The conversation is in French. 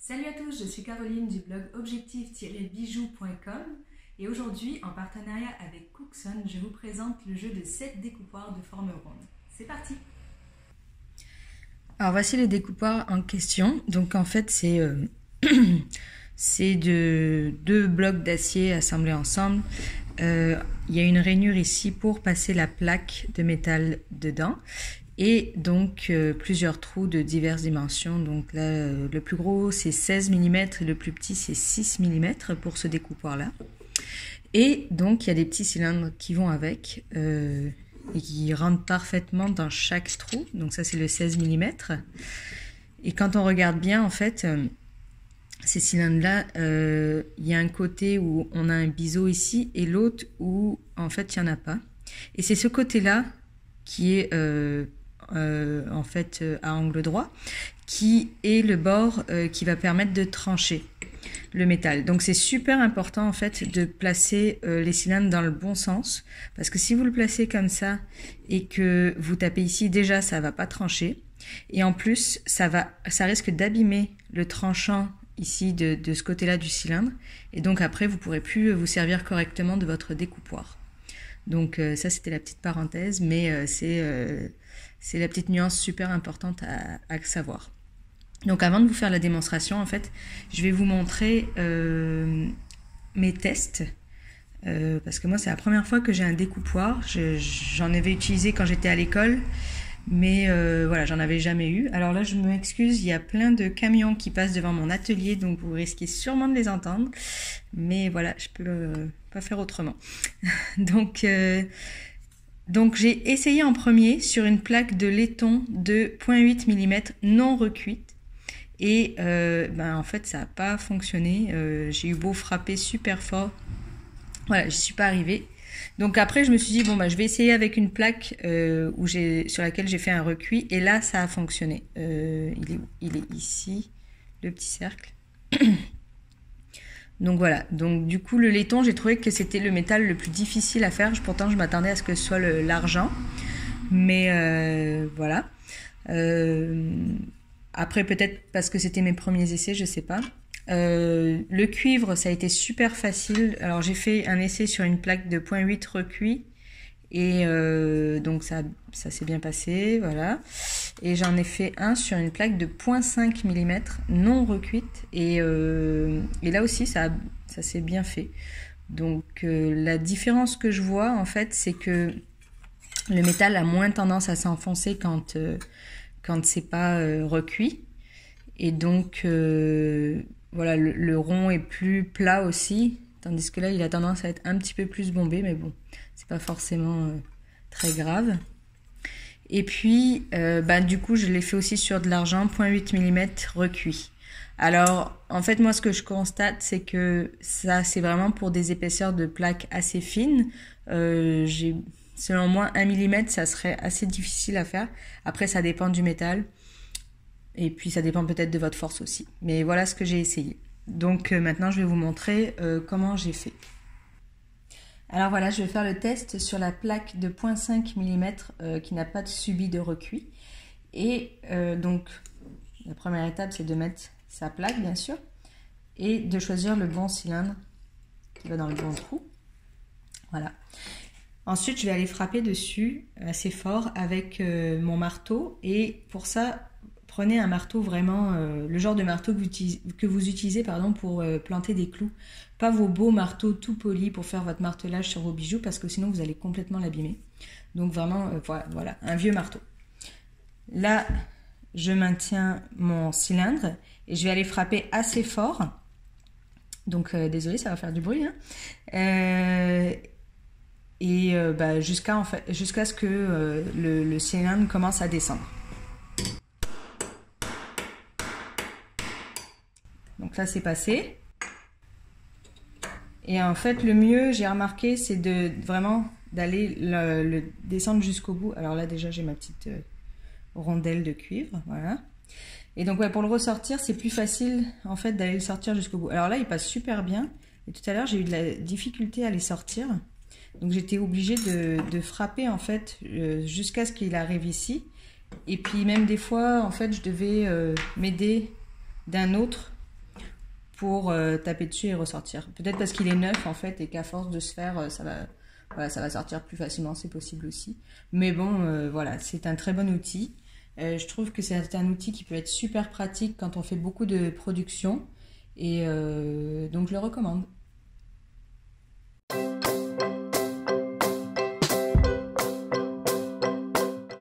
Salut à tous, je suis Caroline du blog objectif-bijoux.com et aujourd'hui, en partenariat avec Cookson, je vous présente le jeu de 7 découpoirs de forme ronde. C'est parti! Alors voici les découpoirs en question. Donc en fait c'est deux blocs d'acier assemblés ensemble. Il y a une rainure ici pour passer la plaque de métal dedans. Et donc plusieurs trous de diverses dimensions. Donc là, le plus gros c'est 16 mm et le plus petit c'est 6 mm pour ce découpoir là. Et donc il y a des petits cylindres qui vont avec et qui rentrent parfaitement dans chaque trou. Donc ça c'est le 16 mm. Et quand on regarde bien en fait, ces cylindres là, il y a un côté où on a un biseau ici et l'autre où en fait il n'y en a pas. Et c'est ce côté là qui est en fait à angle droit, qui est le bord qui va permettre de trancher le métal. Donc c'est super important en fait de placer les cylindres dans le bon sens, parce que si vous le placez comme ça et que vous tapez ici, déjà ça va pas trancher, et en plus ça risque d'abîmer le tranchant ici de ce côté-là du cylindre, et donc après vous pourrez plus vous servir correctement de votre découpoir. Donc ça c'était la petite parenthèse, mais c'est la petite nuance super importante à savoir. Donc avant de vous faire la démonstration, en fait, je vais vous montrer mes tests. Parce que moi c'est la première fois que j'ai un découpoir. J'en avais utilisé quand j'étais à l'école, mais voilà, j'en avais jamais eu. Alors là je m'excuse, il y a plein de camions qui passent devant mon atelier, donc vous risquez sûrement de les entendre. Mais voilà, je peux pas faire autrement. Donc j'ai essayé en premier sur une plaque de laiton de 0,8 mm non recuite. Et en fait ça n'a pas fonctionné. J'ai eu beau frapper super fort, voilà, je suis pas arrivée. Donc après je me suis dit bon je vais essayer avec une plaque sur laquelle j'ai fait un recuit, et là ça a fonctionné. Il est ici le petit cercle. Donc voilà, donc du coup le laiton, j'ai trouvé que c'était le métal le plus difficile à faire. Pourtant je m'attendais à ce que ce soit l'argent, mais voilà. Après peut-être parce que c'était mes premiers essais, je sais pas. Le cuivre, ça a été super facile. Alors j'ai fait un essai sur une plaque de 0,8 recuit, et donc ça s'est bien passé, voilà. Et j'en ai fait un sur une plaque de 0,5 mm non recuite, et là aussi ça s'est bien fait. Donc la différence que je vois en fait, c'est que le métal a moins tendance à s'enfoncer quand c'est pas recuit, et donc voilà, le rond est plus plat aussi, tandis que là il a tendance à être un petit peu plus bombé, mais bon, c'est pas forcément très grave. Et puis du coup je l'ai fait aussi sur de l'argent 0,8 mm recuit. Alors en fait moi ce que je constate, c'est que ça c'est vraiment pour des épaisseurs de plaques assez fines. Selon moi 1 mm ça serait assez difficile à faire. Après ça dépend du métal, et puis ça dépend peut-être de votre force aussi, mais voilà ce que j'ai essayé. Donc maintenant je vais vous montrer comment j'ai fait. Alors voilà, je vais faire le test sur la plaque de 0,5 mm qui n'a pas subi de recuit. Et donc la première étape c'est de mettre sa plaque bien sûr, et de choisir le bon cylindre qui va dans le bon trou. Voilà. Ensuite je vais aller frapper dessus assez fort avec mon marteau, et pour ça prenez un marteau vraiment, le genre de marteau que vous utilisez pour planter des clous. Pas vos beaux marteaux tout polis pour faire votre martelage sur vos bijoux, parce que sinon vous allez complètement l'abîmer. Donc vraiment, voilà, un vieux marteau. Là, je maintiens mon cylindre et je vais aller frapper assez fort. Donc désolé, ça va faire du bruit. Jusqu'à ce que le cylindre commence à descendre. Donc là c'est passé. Et en fait le mieux, j'ai remarqué, c'est vraiment d'aller le descendre jusqu'au bout. Alors là déjà j'ai ma petite rondelle de cuivre, voilà. Et donc pour le ressortir c'est plus facile en fait d'aller le sortir jusqu'au bout. Alors là il passe super bien, et tout à l'heure j'ai eu de la difficulté à les sortir. Donc j'étais obligée de frapper en fait jusqu'à ce qu'il arrive ici. Et puis même des fois en fait je devais m'aider d'un autre pour taper dessus et ressortir. Peut-être parce qu'il est neuf en fait et qu'à force de se faire, voilà, ça va sortir plus facilement, c'est possible aussi. Mais bon, voilà, c'est un très bon outil. Je trouve que c'est un outil qui peut être super pratique quand on fait beaucoup de production et donc je le recommande.